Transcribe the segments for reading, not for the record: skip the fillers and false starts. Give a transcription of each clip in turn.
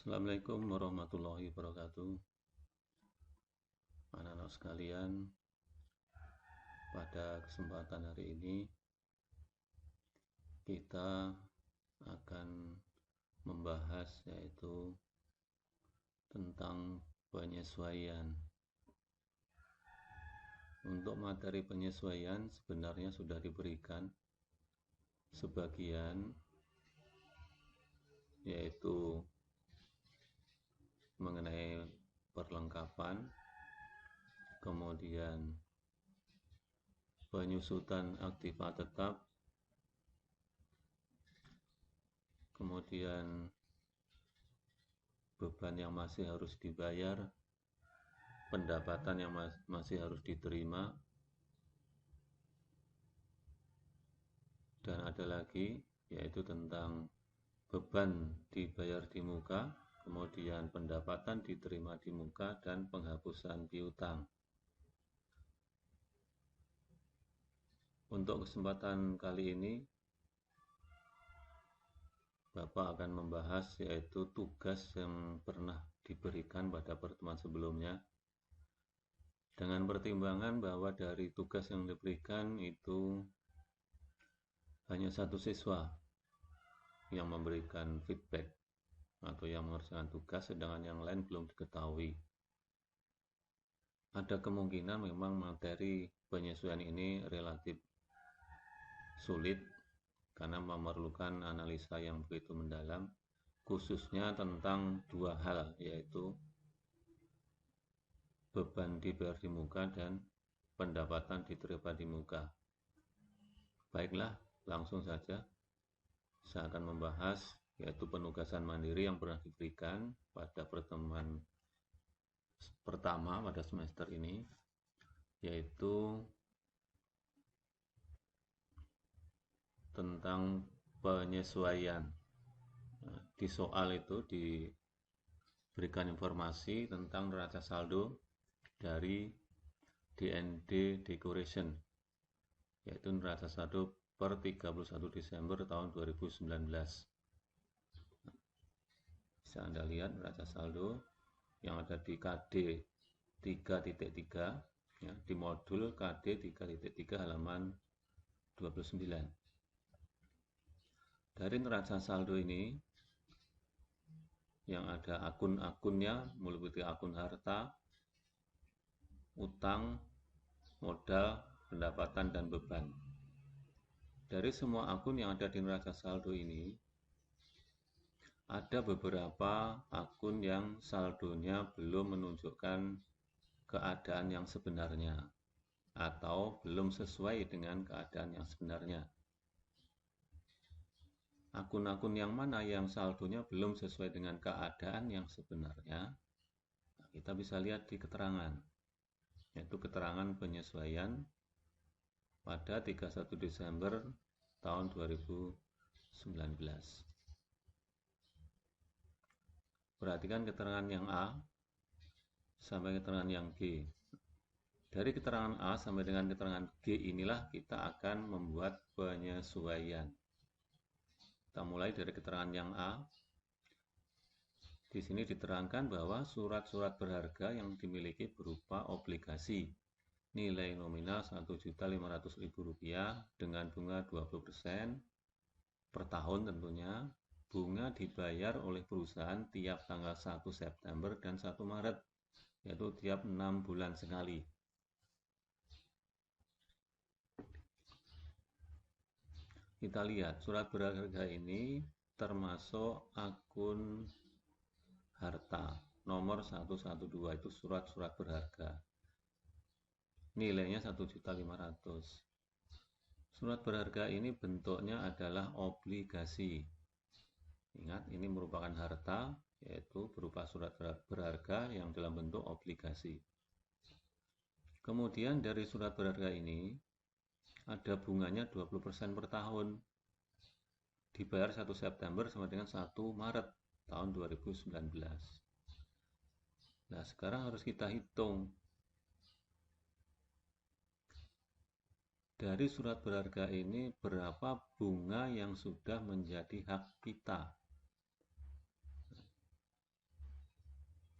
Assalamualaikum warahmatullahi wabarakatuh. Anak-anak sekalian, pada kesempatan hari ini kita akan membahas yaitu tentang penyesuaian. Untuk materi penyesuaian sebenarnya sudah diberikan sebagian, yaitu mengenai perlengkapan, kemudian penyusutan aktiva tetap, kemudian beban yang masih harus dibayar, pendapatan yang masih harus diterima, dan ada lagi yaitu tentang beban dibayar di muka, kemudian pendapatan diterima di muka, dan penghapusan piutang. Untuk kesempatan kali ini Bapak akan membahas yaitu tugas yang pernah diberikan pada pertemuan sebelumnya, dengan pertimbangan bahwa dari tugas yang diberikan itu hanya satu siswa yang memberikan feedback atau yang mengerjakan tugas, sedangkan yang lain belum diketahui. Ada kemungkinan memang materi penyesuaian ini relatif sulit karena memerlukan analisa yang begitu mendalam, khususnya tentang dua hal, yaitu beban dibayar di muka dan pendapatan diterima di muka. Baiklah, langsung saja saya akan membahas yaitu penugasan mandiri yang pernah diberikan pada pertemuan pertama pada semester ini, yaitu tentang penyesuaian. Nah, di soal itu diberikan informasi tentang neraca saldo dari DND Decoration, yaitu neraca saldo per 31 Desember tahun 2019. Bisa Anda lihat neraca saldo yang ada di KD 3.3, ya, di modul KD 3.3 halaman 29. Dari neraca saldo ini yang ada akun-akunnya meliputi akun harta, utang, modal, pendapatan, dan beban. Dari semua akun yang ada di neraca saldo ini, ada beberapa akun yang saldonya belum menunjukkan keadaan yang sebenarnya atau belum sesuai dengan keadaan yang sebenarnya. Akun-akun yang mana yang saldonya belum sesuai dengan keadaan yang sebenarnya, kita bisa lihat di keterangan, yaitu keterangan penyesuaian pada 31 Desember tahun 2019. Perhatikan keterangan yang A sampai keterangan yang G. Dari keterangan A sampai dengan keterangan G inilah kita akan membuat penyesuaian. Kita mulai dari keterangan yang A. Di sini diterangkan bahwa surat-surat berharga yang dimiliki berupa obligasi nilai nominal Rp1.500.000 dengan bunga 20% per tahun tentunya. Bunga dibayar oleh perusahaan tiap tanggal 1 September dan 1 Maret, yaitu tiap 6 bulan sekali. Kita lihat surat berharga ini termasuk akun harta nomor 112, itu surat-surat berharga. Nilainya 1.500.000. Surat berharga ini bentuknya adalah obligasi. Ingat, ini merupakan harta, yaitu berupa surat berharga yang dalam bentuk obligasi. Kemudian dari surat berharga ini ada bunganya 20% per tahun. Dibayar 1 September sama dengan 1 Maret tahun 2019. Nah, sekarang harus kita hitung. Dari surat berharga ini berapa bunga yang sudah menjadi hak kita.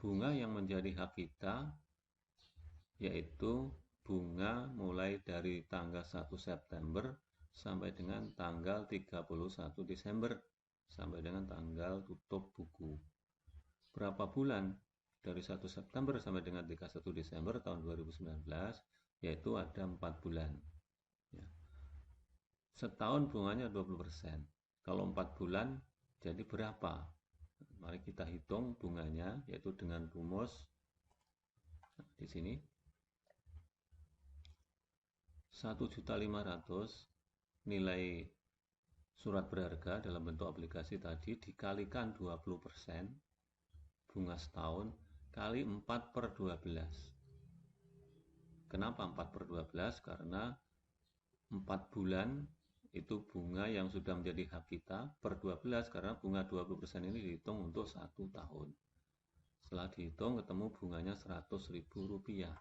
bunga yang menjadi hak kita yaitu bunga mulai dari tanggal 1 September sampai dengan tanggal 31 Desember sampai dengan tanggal tutup buku. Berapa bulan? Dari 1 September sampai dengan 31 Desember tahun 2019, yaitu ada 4 bulan. Ya. Setahun bunganya 20%. Kalau 4 bulan, jadi berapa? Mari kita hitung bunganya, yaitu dengan rumus di sini 1.500.000 nilai surat berharga dalam bentuk obligasi tadi dikalikan 20% bunga setahun kali 4/12. Kenapa 4/12? Karena 4 bulan itu bunga yang sudah menjadi hak kita per 12 karena bunga 20% ini dihitung untuk 1 tahun. Setelah dihitung ketemu bunganya Rp100.000.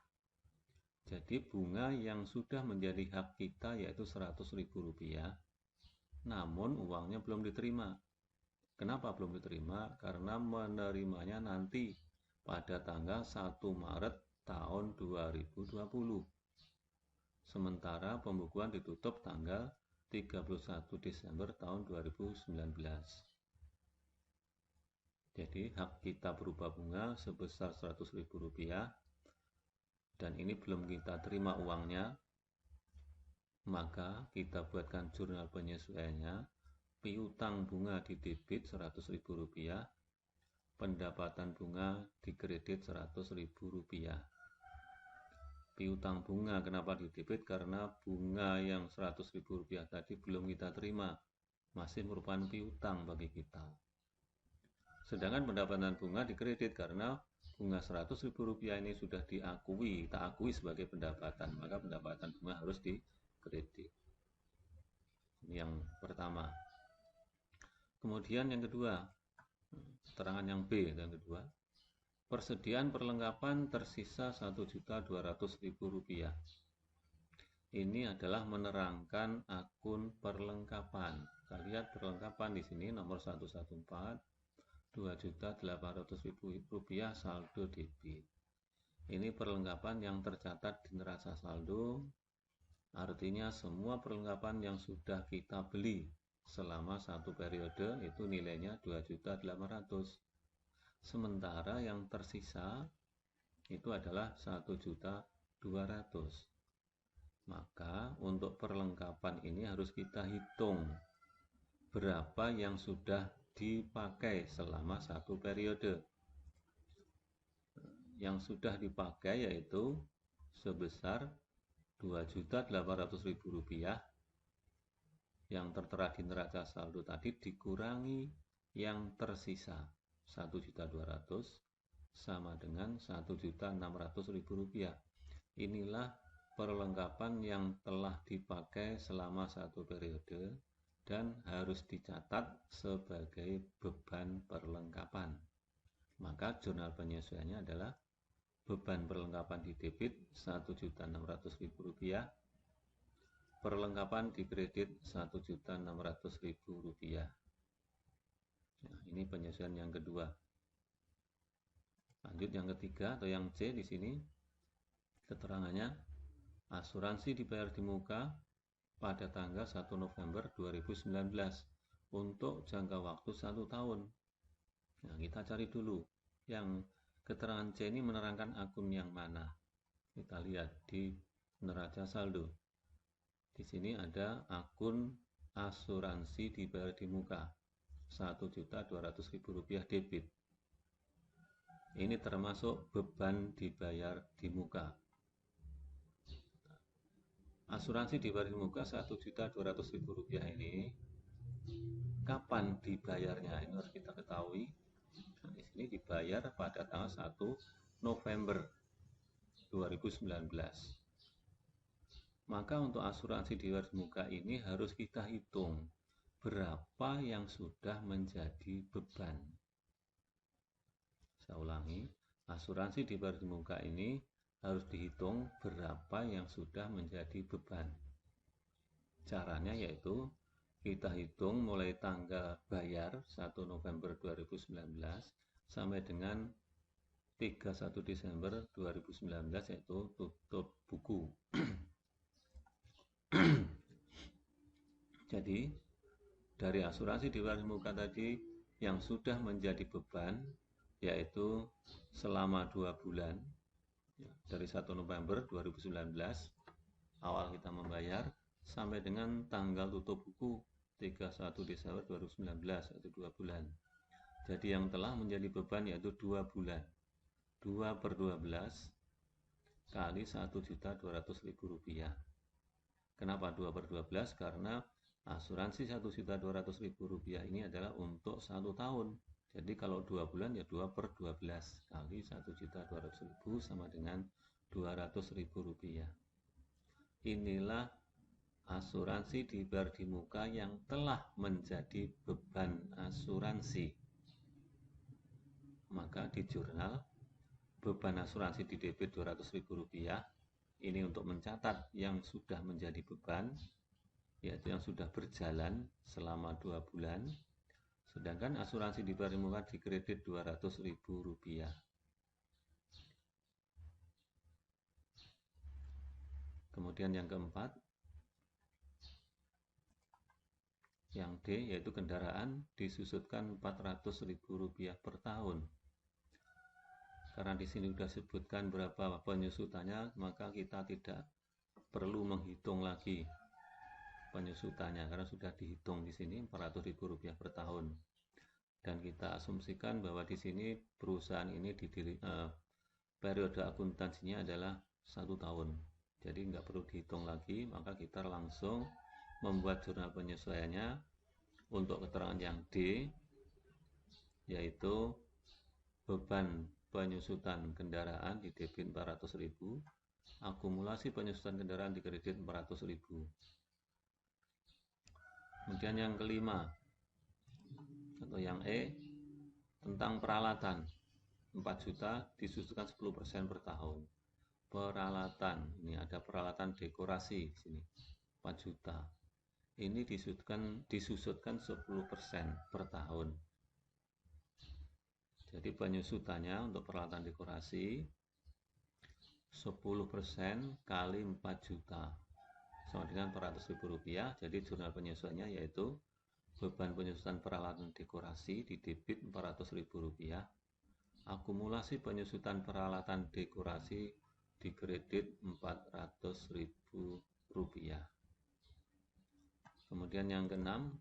Jadi bunga yang sudah menjadi hak kita yaitu Rp100.000, namun uangnya belum diterima. Kenapa belum diterima? Karena menerimanya nanti pada tanggal 1 Maret tahun 2020. Sementara pembukuan ditutup tanggal 31 Desember tahun 2019. Jadi hak kita berupa bunga sebesar Rp100.000 dan ini belum kita terima uangnya, maka kita buatkan jurnal penyesuaiannya. Piutang bunga di debit Rp100.000, pendapatan bunga di kredit Rp100.000. Piutang bunga kenapa di debit? Karena bunga yang Rp100.000 tadi belum kita terima, masih merupakan piutang bagi kita. Sedangkan pendapatan bunga di kredit karena bunga Rp100.000 ini sudah kita akui sebagai pendapatan, maka pendapatan bunga harus dikredit. Ini yang pertama. Kemudian yang kedua, keterangan yang B yang kedua, persediaan perlengkapan tersisa Rp1.200.000. Ini adalah menerangkan akun perlengkapan. Kita lihat perlengkapan di sini nomor 114, Rp2.800.000 saldo debit. Ini perlengkapan yang tercatat di neraca saldo, artinya semua perlengkapan yang sudah kita beli selama satu periode itu nilainya Rp2.800.000. Sementara yang tersisa itu adalah Rp1.200.000. Maka untuk perlengkapan ini harus kita hitung berapa yang sudah dipakai selama satu periode. Yang sudah dipakai yaitu sebesar Rp2.800.000 yang tertera di neraca saldo tadi dikurangi yang tersisa Rp1.200.000 sama dengan Rp1.600.000. Inilah perlengkapan yang telah dipakai selama satu periode dan harus dicatat sebagai beban perlengkapan. Maka jurnal penyesuaiannya adalah beban perlengkapan di debit Rp1.600.000, perlengkapan di kredit Rp1.600.000. Nah, ini penyesuaian yang kedua. Lanjut yang ketiga atau yang C di sini keterangannya, asuransi dibayar di muka pada tanggal 1 November 2019 untuk jangka waktu 1 tahun. Nah, kita cari dulu yang keterangan C ini menerangkan akun yang mana. Kita lihat di neraca saldo. Di sini ada akun asuransi dibayar di muka Rp1.200.000 debit. Ini termasuk beban dibayar di muka. Asuransi dibayar di muka Rp1.200.000 ini kapan dibayarnya? Ini harus kita ketahui. Nah, di sini dibayar pada tanggal 1 November 2019. Maka untuk asuransi dibayar di muka ini harus kita hitung berapa yang sudah menjadi beban. Saya ulangi, asuransi dibayar di muka ini harus dihitung berapa yang sudah menjadi beban. Caranya yaitu kita hitung mulai tanggal bayar 1 November 2019 sampai dengan 31 Desember 2019, yaitu tutup buku. Jadi dari asuransi di luar muka tadi yang sudah menjadi beban, yaitu selama 2 bulan, dari 1 November 2019 awal kita membayar sampai dengan tanggal tutup buku 31 Desember 2019, yaitu 2 bulan. Jadi yang telah menjadi beban yaitu 2 bulan. 2 per 12 kali 1.200.000 rupiah. Kenapa 2 per 12? Karena asuransi 1.200.000 rupiah ini adalah untuk 1 tahun. Jadi kalau 2 bulan ya 2 per 12 kali 1.200.000 sama dengan 200.000 rupiah. Inilah asuransi dibayar di muka yang telah menjadi beban asuransi. Maka di jurnal beban asuransi di debit 200.000 rupiah ini untuk mencatat yang sudah menjadi beban, yaitu yang sudah berjalan selama 2 bulan, sedangkan asuransi dibayar di muka di kredit 200.000 rupiah. Kemudian yang keempat, yang D, yaitu kendaraan disusutkan 400.000 rupiah per tahun. Karena di sini sudah sebutkan berapa penyusutannya, maka kita tidak perlu menghitung lagi penyusutannya karena sudah dihitung di sini 400.000 rupiah per tahun. Dan kita asumsikan bahwa di sini perusahaan ini periode akuntansinya adalah 1 tahun. Jadi nggak perlu dihitung lagi, maka kita langsung membuat jurnal penyesuaiannya untuk keterangan yang D, yaitu beban penyusutan kendaraan di debit 400.000, akumulasi penyusutan kendaraan di kredit 400.000. Kemudian yang kelima atau yang E, tentang peralatan 4 juta disusutkan 10% per tahun. Peralatan, ini ada peralatan dekorasi di sini 4 juta. Ini disusutkan 10% per tahun. Jadi penyusutannya untuk peralatan dekorasi 10% kali 4 juta sama dengan 400.000 rupiah. Jadi jurnal penyesuaiannya yaitu beban penyusutan peralatan dekorasi di debit 400.000 rupiah, akumulasi penyusutan peralatan dekorasi di kredit 400.000 rupiah. Kemudian yang keenam,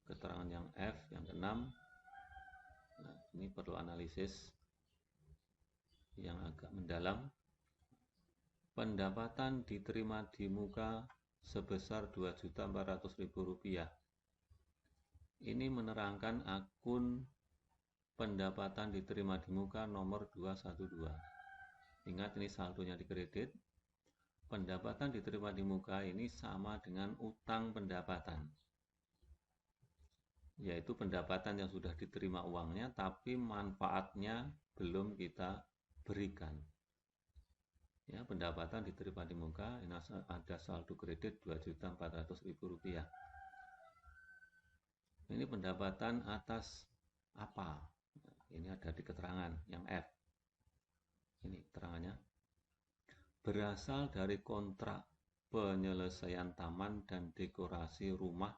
keterangan yang F, yang keenam. Nah, ini perlu analisis yang agak mendalam. Pendapatan diterima di muka sebesar 2.400.000 rupiah. Ini menerangkan akun pendapatan diterima di muka nomor 212. Ingat ini saldonya di kredit. Pendapatan diterima di muka ini sama dengan utang pendapatan, yaitu pendapatan yang sudah diterima uangnya tapi manfaatnya belum kita berikan. Ya, pendapatan diterima di muka, ini ada saldo kredit 2.400.000 rupiah. Ini pendapatan atas apa? Ini ada di keterangan yang F. Ini keterangannya. Berasal dari kontrak penyelesaian taman dan dekorasi rumah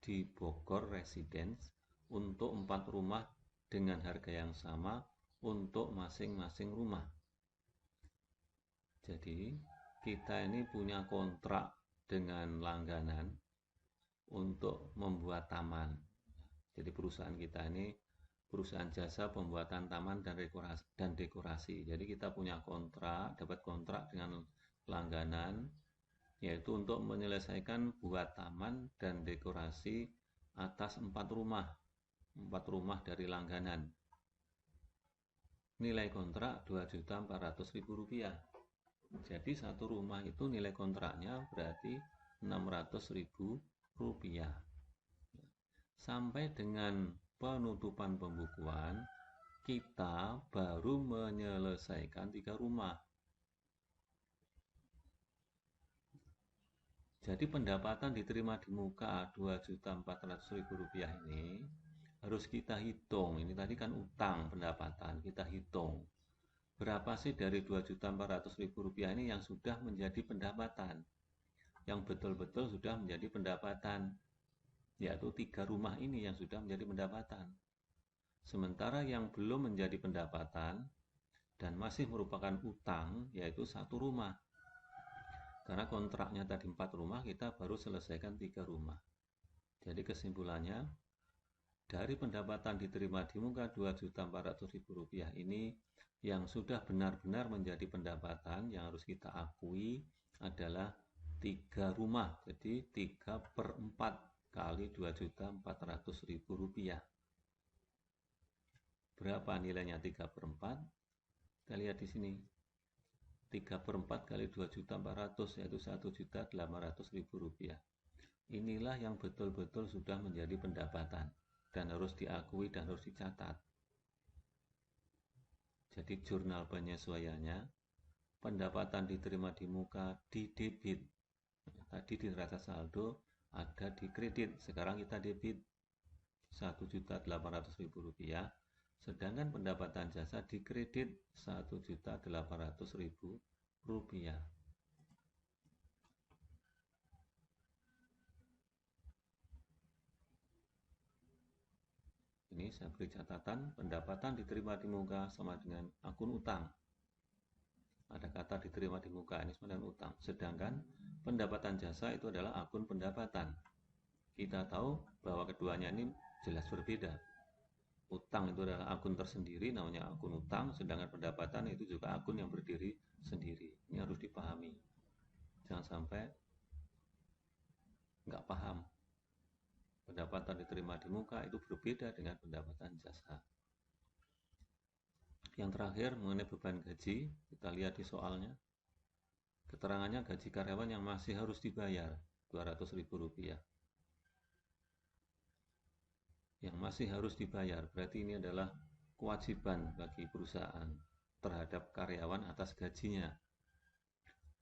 di Bogor Residence untuk 4 rumah dengan harga yang sama untuk masing-masing rumah. Jadi kita ini punya kontrak dengan langganan untuk membuat taman. Jadi perusahaan kita ini perusahaan jasa pembuatan taman dan dekorasi. Jadi kita punya kontrak, dapat kontrak dengan langganan, yaitu untuk menyelesaikan buat taman dan dekorasi atas 4 rumah dari langganan. Nilai kontrak 2.400.000 rupiah. Jadi satu rumah itu nilai kontraknya berarti 600.000 rupiah. Sampai dengan penutupan pembukuan, kita baru menyelesaikan 3 rumah. Jadi pendapatan diterima di muka 2.400.000 rupiah ini harus kita hitung. Ini tadi kan utang pendapatan, kita hitung berapa sih dari 2.400.000 rupiah ini yang sudah menjadi pendapatan, yang betul-betul sudah menjadi pendapatan, yaitu 3 rumah ini yang sudah menjadi pendapatan. Sementara yang belum menjadi pendapatan dan masih merupakan utang, yaitu 1 rumah. Karena kontraknya tadi 4 rumah, kita baru selesaikan 3 rumah. Jadi kesimpulannya, dari pendapatan diterima di muka 2.400.000 rupiah ini, yang sudah benar-benar menjadi pendapatan yang harus kita akui adalah 3 rumah. Jadi 3/4 kali 2.400.000 rupiah. Berapa nilainya 3/4? Kita lihat di sini. 3/4 kali 2.400.000 yaitu 1.800.000 rupiah. Inilah yang betul-betul sudah menjadi pendapatan dan harus diakui dan harus dicatat. Jadi jurnal penyesuaiannya, pendapatan diterima di muka di debit. Tadi di neraca saldo ada di kredit, sekarang kita debit 1.800.000 rupiah, sedangkan pendapatan jasa di kredit 1.800.000 rupiah. Ini saya beri catatan, pendapatan diterima di muka sama dengan akun utang. Ada kata diterima di muka ini sama dengan utang. Sedangkan pendapatan jasa itu adalah akun pendapatan. Kita tahu bahwa keduanya ini jelas berbeda. Utang itu adalah akun tersendiri, namanya akun utang, sedangkan pendapatan itu juga akun yang berdiri sendiri. Ini harus dipahami. Jangan sampai nggak paham. Pendapatan diterima di muka itu berbeda dengan pendapatan jasa. Yang terakhir mengenai beban gaji, kita lihat di soalnya. Keterangannya gaji karyawan yang masih harus dibayar 200.000 rupiah. Yang masih harus dibayar, berarti ini adalah kewajiban bagi perusahaan terhadap karyawan atas gajinya.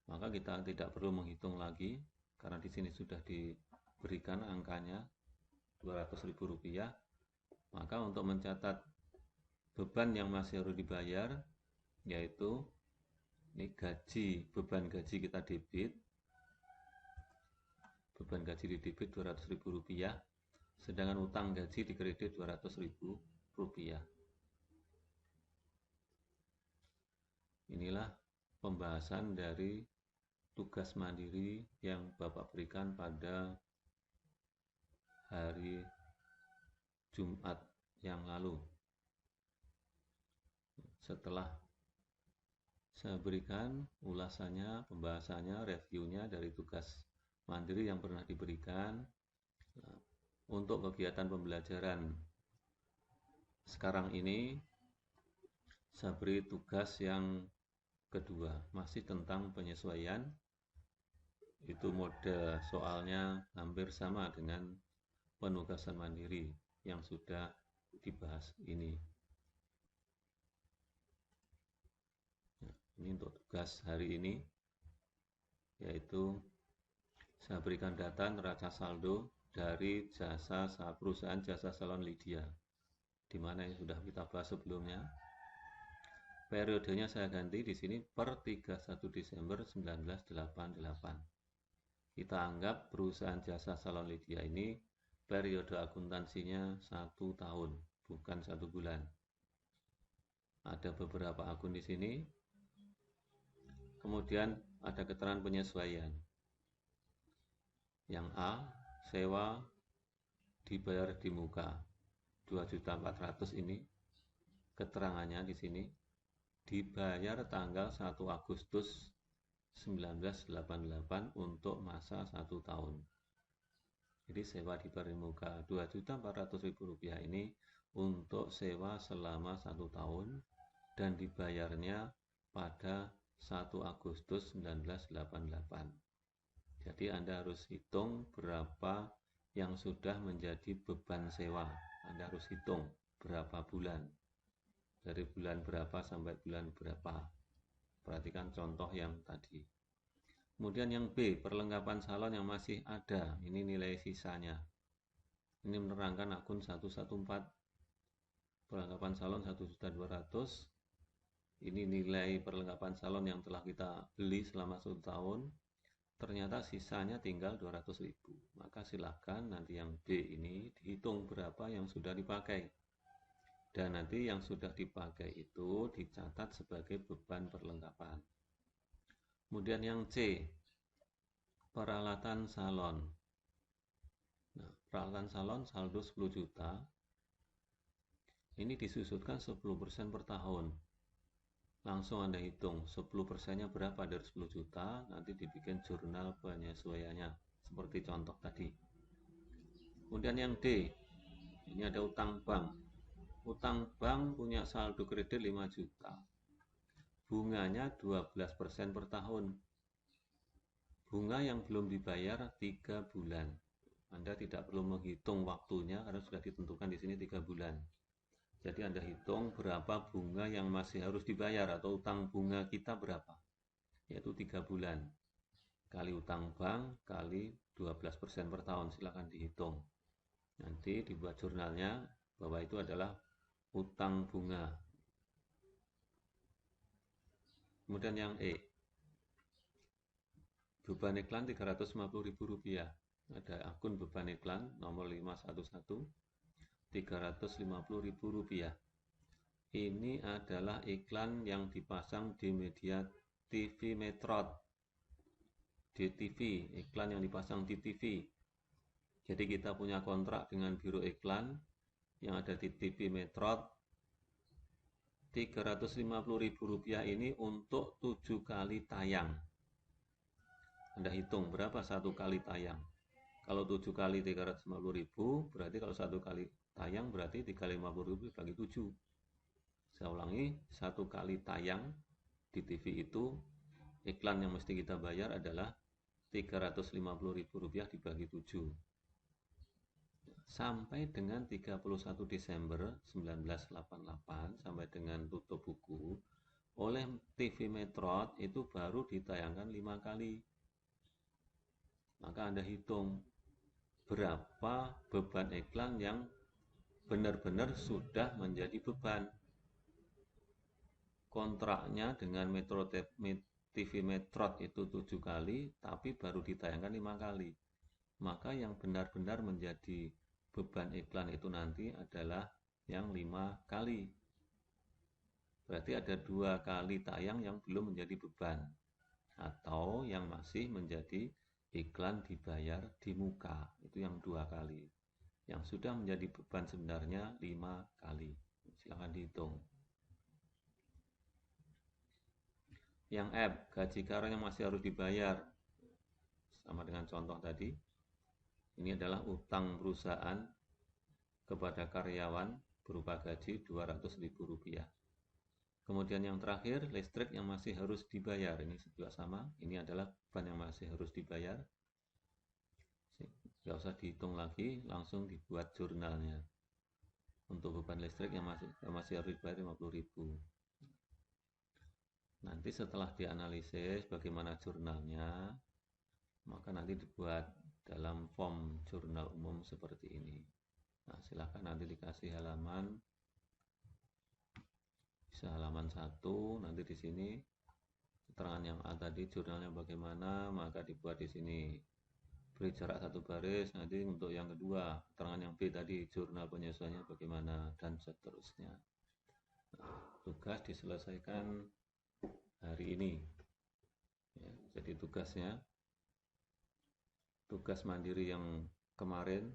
Maka kita tidak perlu menghitung lagi, karena di sini sudah diberikan angkanya 200.000 rupiah. Maka untuk mencatat beban yang masih harus dibayar, yaitu ini gaji, beban gaji kita debit, beban gaji di debit 200.000 rupiah, sedangkan utang gaji di kredit 200.000 rupiah. Inilah pembahasan dari tugas mandiri yang Bapak berikan pada hari Jumat yang lalu. Setelah saya berikan ulasannya, pembahasannya, reviewnya dari tugas mandiri yang pernah diberikan untuk kegiatan pembelajaran sekarang ini, saya beri tugas yang kedua, masih tentang penyesuaian. Itu mode soalnya hampir sama dengan penugasan mandiri yang sudah dibahas ini. Ini untuk tugas hari ini, yaitu saya berikan data neraca saldo dari perusahaan jasa salon Lydia, di mana yang sudah kita bahas sebelumnya. Periodenya saya ganti di sini per 31 Desember 1988. Kita anggap perusahaan jasa salon Lydia ini periode akuntansinya 1 tahun, bukan 1 bulan. Ada beberapa akun di sini. Kemudian ada keterangan penyesuaian. Yang A, sewa dibayar di muka 2.400.000 ini. Keterangannya di sini dibayar tanggal 1 Agustus 1988 untuk masa 1 tahun. Jadi sewa dibayar di muka 2.400.000 rupiah ini untuk sewa selama 1 tahun dan dibayarnya pada 1 Agustus 1988. Jadi Anda harus hitung berapa yang sudah menjadi beban sewa. Anda harus hitung berapa bulan. Dari bulan berapa sampai bulan berapa. Perhatikan contoh yang tadi. Kemudian yang B, perlengkapan salon yang masih ada. Ini nilai sisanya. Ini menerangkan akun 114. Perlengkapan salon 1.200.000. ini nilai perlengkapan salon yang telah kita beli selama 1 tahun, ternyata sisanya tinggal 200.000. Maka silakan nanti yang B ini dihitung berapa yang sudah dipakai. Dan nanti yang sudah dipakai itu dicatat sebagai beban perlengkapan. Kemudian yang C, peralatan salon. Nah, peralatan salon saldo 10 juta. Ini disusutkan 10% per tahun. Langsung Anda hitung 10%-nya berapa dari 10 juta, nanti dibikin jurnal penyesuaiannya seperti contoh tadi. Kemudian yang D, ini ada utang bank. Utang bank punya saldo kredit 5 juta. Bunganya 12% per tahun. Bunga yang belum dibayar 3 bulan. Anda tidak perlu menghitung waktunya karena sudah ditentukan di sini 3 bulan. Jadi Anda hitung berapa bunga yang masih harus dibayar atau utang bunga kita berapa. Yaitu 3 bulan. Kali utang bank, kali 12% per tahun. Silakan dihitung. Nanti dibuat jurnalnya bahwa itu adalah utang bunga. Kemudian yang E. Beban iklan Rp350.000. Ada akun beban iklan nomor 511. Rp350.000. Ini adalah iklan yang dipasang di media TV Metrot, di TV, iklan yang dipasang di TV. Jadi kita punya kontrak dengan biro iklan yang ada di TV Metrot. Rp350.000 ini untuk 7 kali tayang. Anda hitung berapa 1 kali tayang. Kalau 7 kali 350.000, berarti kalau 1 kali tayang berarti 350.000 bagi 7. Saya ulangi, 1 kali tayang di TV itu iklan yang mesti kita bayar adalah Rp350.000 dibagi 7. Sampai dengan 31 Desember 1988 sampai dengan tutup buku oleh TV Metrot itu baru ditayangkan 5 kali. Maka Anda hitung berapa beban iklan yang benar-benar sudah menjadi beban. Kontraknya dengan Metro TV Metrot itu 7 kali, tapi baru ditayangkan 5 kali. Maka yang benar-benar menjadi beban iklan itu nanti adalah yang 5 kali. Berarti ada 2 kali tayang yang belum menjadi beban. Atau yang masih menjadi iklan dibayar di muka. Itu yang 2 kali. Yang sudah menjadi beban sebenarnya 5 kali. Silakan dihitung. Yang F, gaji karyawan yang masih harus dibayar. Sama dengan contoh tadi. Ini adalah utang perusahaan kepada karyawan berupa gaji Rp200.000. Kemudian yang terakhir, listrik yang masih harus dibayar. Ini juga sama. Ini adalah beban yang masih harus dibayar. Tidak usah dihitung lagi, langsung dibuat jurnalnya. Untuk beban listrik yang masih harus dibayar Rp50.000. Nanti setelah dianalisis bagaimana jurnalnya, maka nanti dibuat dalam form jurnal umum seperti ini. Nah, silakan nanti dikasih halaman, bisa halaman 1, nanti di sini keterangan yang A tadi jurnalnya bagaimana, maka dibuat di sini. Beri jarak 1 baris, nanti untuk yang kedua, keterangan yang B tadi jurnal penyesuaiannya bagaimana, dan seterusnya. Nah, tugas diselesaikan hari ini. Ya, jadi tugas mandiri yang kemarin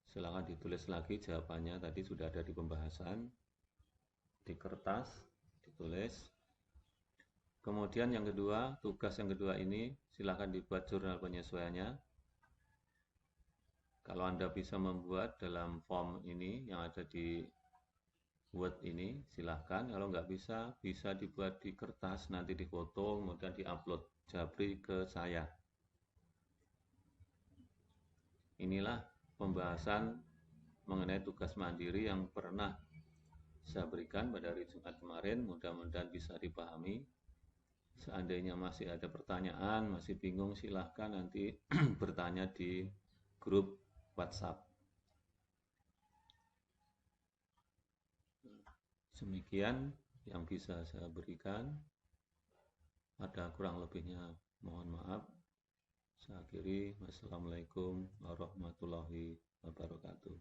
silakan ditulis lagi jawabannya, tadi sudah ada di pembahasan di kertas, ditulis. Kemudian yang kedua, tugas yang kedua ini silakan dibuat jurnal penyesuaiannya. Kalau Anda bisa membuat dalam form ini yang ada di Word ini, silahkan. Kalau nggak bisa, bisa dibuat di kertas, nanti difoto, kemudian diupload Japri ke saya. Inilah pembahasan mengenai tugas mandiri yang pernah saya berikan pada hari Jumat kemarin. Mudah-mudahan bisa dipahami. Seandainya masih ada pertanyaan, masih bingung, silahkan nanti bertanya di grup WhatsApp. Demikian yang bisa saya berikan. Ada kurang lebihnya mohon maaf. Saya akhiri. Wassalamualaikum warahmatullahi wabarakatuh.